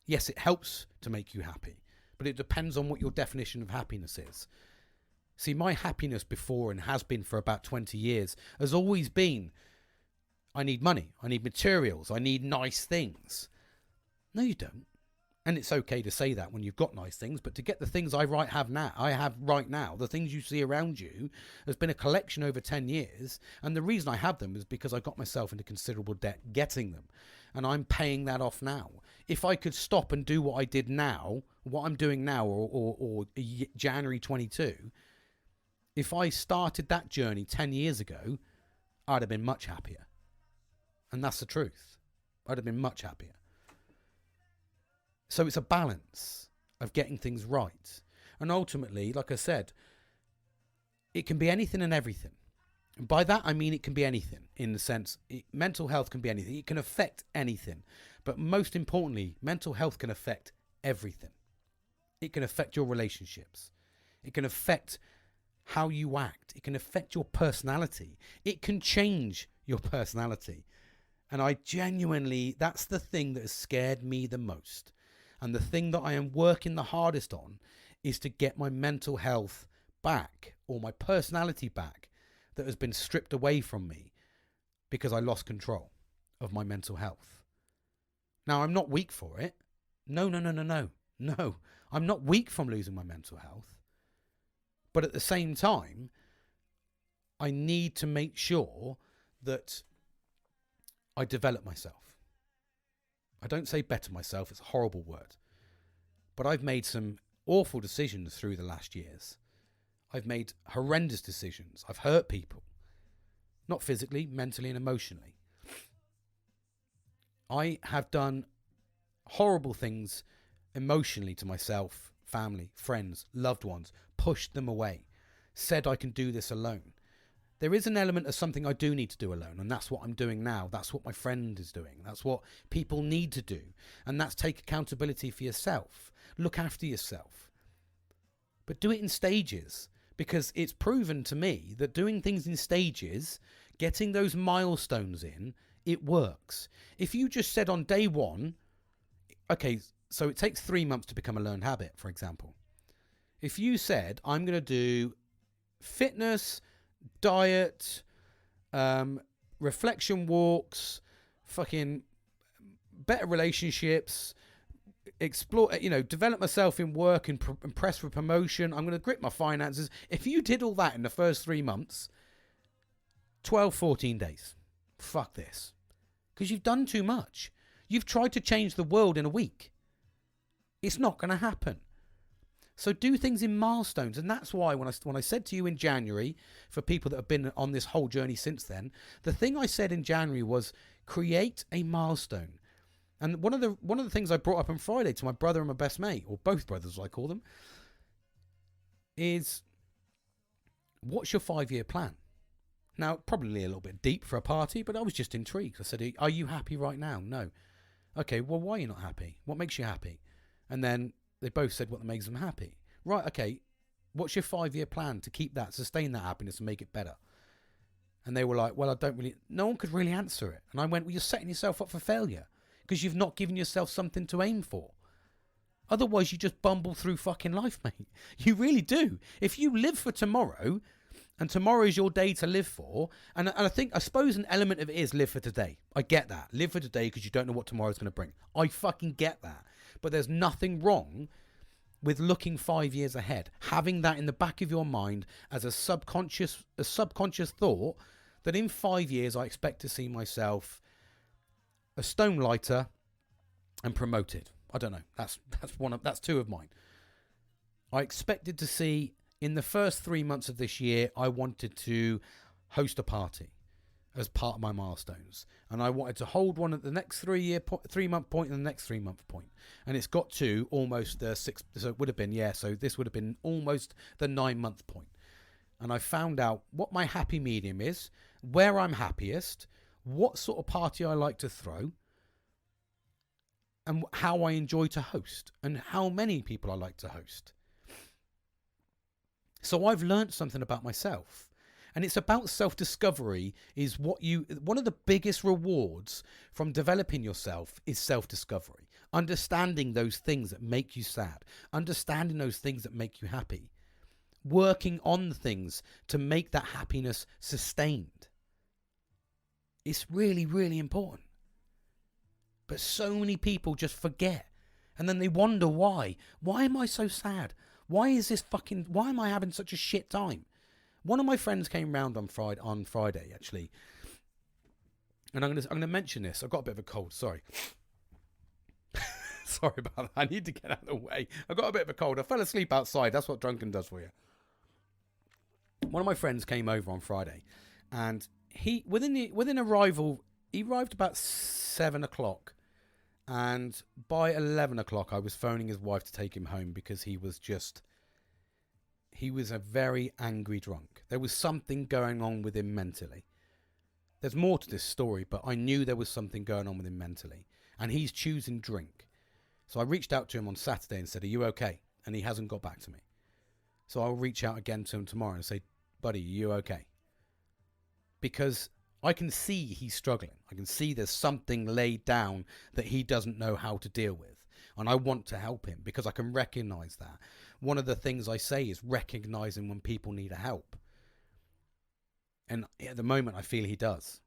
Yes, it helps to make you happy, but it depends on what your definition of happiness is. See, my happiness before, and has been for about 20 years, has always been, I need money, I need materials, I need nice things. No, you don't. And it's okay to say that when you've got nice things, but to get the things I have right now, the things you see around you, has been a collection over 10 years. And the reason I have them is because I got myself into considerable debt getting them. And I'm paying that off now. If I could stop and do what I did now, what I'm doing now, or January 22, if I started that journey 10 years ago, I'd have been much happier. And that's the truth. I'd have been much happier. So it's a balance of getting things right. And ultimately, like I said, it can be anything and everything. And by that, I mean it can be anything, in the sense, mental health can be anything. It can affect anything. But most importantly, mental health can affect everything. It can affect your relationships. It can affect how you act. It can affect your personality. It can change your personality. And I genuinely, that's the thing that has scared me the most. And the thing that I am working the hardest on is to get my mental health back, or my personality back, that has been stripped away from me because I lost control of my mental health. Now, I'm not weak for it. No. No, I'm not weak from losing my mental health. But at the same time, I need to make sure that I develop myself. I don't say better myself, it's a horrible word. But I've made some awful decisions through the last years. I've made horrendous decisions. I've hurt people. Not physically, mentally and emotionally. I have done horrible things emotionally to myself, family, friends, loved ones, pushed them away, said I can do this alone. There is an element of something I do need to do alone, and that's what I'm doing now. That's what my friend is doing. That's what people need to do. And that's take accountability for yourself. Look after yourself. But do it in stages, because it's proven to me that doing things in stages, getting those milestones in, it works. If you just said on day one, okay, so it takes 3 months to become a learned habit, for example. If you said, I'm going to do fitness, diet, reflection walks, fucking better relationships, explore, develop myself in work and press for promotion. I'm going to grip my finances. If you did all that in the first 3 months, 12, 14 days, fuck this. Because you've done too much. You've tried to change the world in a week. It's not going to happen. So do things in milestones. And that's why when I said to you in January, for people that have been on this whole journey since then, the thing I said in January was create a milestone. And one of the things I brought up on Friday to my brother and my best mate, or both brothers as I call them, is what's your 5-year plan? Now, probably a little bit deep for a party, but I was just intrigued. I said, are you happy right now? No. Okay, well, why are you not happy? What makes you happy? And then they both said what makes them happy. Right, okay, what's your 5-year plan to keep that, sustain that happiness and make it better? And they were like, well, no one could really answer it. And I went, well, you're setting yourself up for failure because you've not given yourself something to aim for. Otherwise, you just bumble through fucking life, mate. You really do. If you live for tomorrow, and tomorrow is your day to live for, and I suppose an element of it is live for today. I get that. Live for today because you don't know what tomorrow's going to bring. I fucking get that. But there's nothing wrong with looking 5 years ahead, having that in the back of your mind as a subconscious thought that in 5 years I expect to see myself a stone lighter and promoted. I don't know. That's two of mine. I expected to see in the first 3 months of this year, I wanted to host a party as part of my milestones. And I wanted to hold one at the next 3 month point and the next 3 month point. And it's got to almost the 6, so it would have been, so this would have been almost the 9 month point. And I found out what my happy medium is, where I'm happiest, what sort of party I like to throw, and how I enjoy to host, and how many people I like to host. So I've learned something about myself. And it's about self-discovery is one of the biggest rewards from developing yourself is self-discovery. Understanding those things that make you sad. Understanding those things that make you happy. Working on the things to make that happiness sustained. It's really, really important. But so many people just forget. And then they wonder why. Why am I so sad? Why am I having such a shit time? One of my friends came round on Friday actually. And I'm gonna mention this. I've got a bit of a cold, sorry. Sorry about that. I need to get out of the way. I've got a bit of a cold. I fell asleep outside. That's what drunken does for you. One of my friends came over on Friday, and within arrival, he arrived about 7 o'clock. And by 11 o'clock, I was phoning his wife to take him home because he was a very angry drunk. There was something going on with him mentally. There's more to this story, but I knew there was something going on with him mentally. And he's choosing drink. So I reached out to him on Saturday and said, are you okay? And he hasn't got back to me. So I'll reach out again to him tomorrow and say, buddy, are you okay? Because I can see he's struggling. I can see there's something laid down that he doesn't know how to deal with. And I want to help him because I can recognize that. One of the things I say is recognizing when people need help. And at the moment, I feel he does.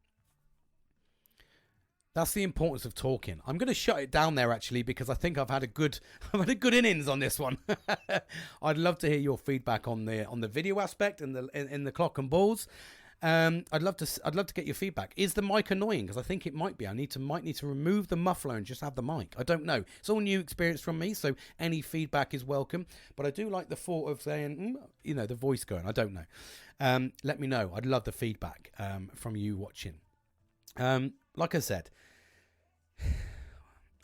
That's the importance of talking. I'm going to shut it down there actually because I think I've had a good innings on this one. I'd love to hear your feedback on the video aspect and in the clock and balls. I'd love to get your feedback. Is the mic annoying? Because I think it might be. I might need to remove the muffler and just have the mic. I don't know. It's all new experience from me, so any feedback is welcome. But I do like the thought of saying, the voice going. I don't know. Let me know. I'd love the feedback from you watching. Like I said,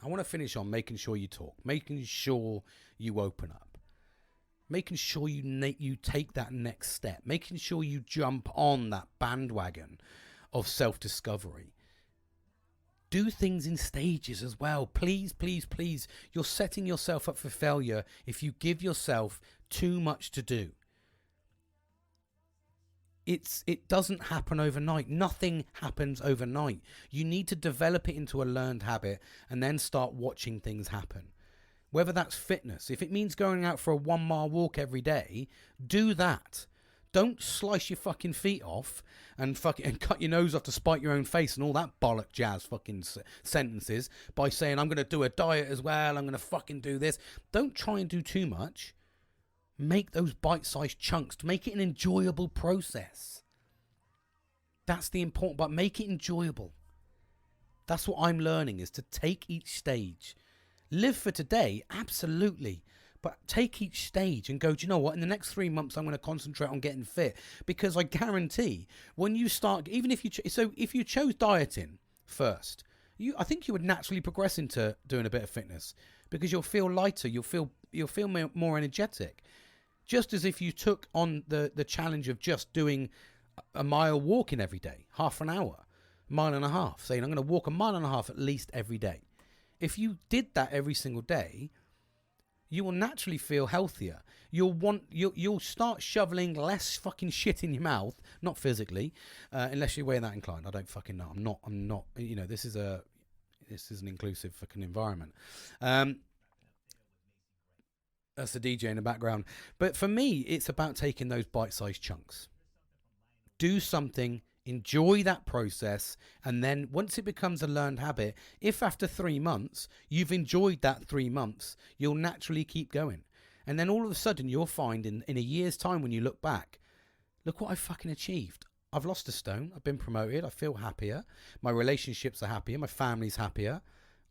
I want to finish on making sure you talk, making sure you open up, making sure you take that next step, making sure you jump on that bandwagon of self-discovery. Do things in stages as well. Please, please, please. You're setting yourself up for failure if you give yourself too much to do. It doesn't happen overnight. Nothing happens overnight. You need to develop it into a learned habit and then start watching things happen. Whether that's fitness, if it means going out for a 1 mile walk every day, do that. Don't slice your fucking feet off and cut your nose off to spite your own face and all that bollock jazz fucking sentences by saying, I'm going to do a diet as well, I'm going to fucking do this. Don't try and do too much. Make those bite-sized chunks to make it an enjoyable process. That's the important part. Make it enjoyable. That's what I'm learning, is to take each stage. Live for today, absolutely. But take each stage and go, do you know what? In the next 3 months, I'm going to concentrate on getting fit. Because I guarantee when you start, even if you, if you chose dieting first, I think you would naturally progress into doing a bit of fitness, because you'll feel lighter. You'll feel more energetic. Just as if you took on the challenge of just doing a mile walking every day, half an hour, mile and a half, saying I'm going to walk a mile and a half at least every day. If you did that every single day, you will naturally feel healthier. You'll start shoveling less fucking shit in your mouth, not physically, unless you're way that inclined. I don't fucking know. I'm not. You know, this is an inclusive fucking environment. That's the DJ in the background. But for me, it's about taking those bite-sized chunks. Do something, enjoy that process, and then once it becomes a learned habit, if after 3 months you've enjoyed that 3 months, you'll naturally keep going. And then all of a sudden you'll find in a year's time, when you look back, look what I fucking achieved. I've lost a stone. I've been promoted. I feel happier. My relationships are happier. My family's happier.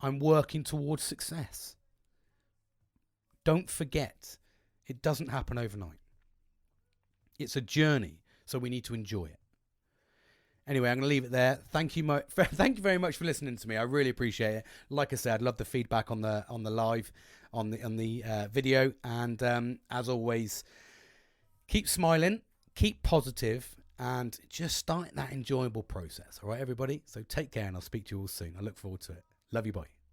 I'm working towards success. Don't forget, it doesn't happen overnight. It's a journey, so we need to enjoy it. Anyway, I'm going to leave it there. Thank you very much for listening to me. I really appreciate it. Like I said, I'd love the feedback on the live, on the video. And as always, keep smiling, keep positive, and just start that enjoyable process. All right, everybody? So take care, and I'll speak to you all soon. I look forward to it. Love you, bye.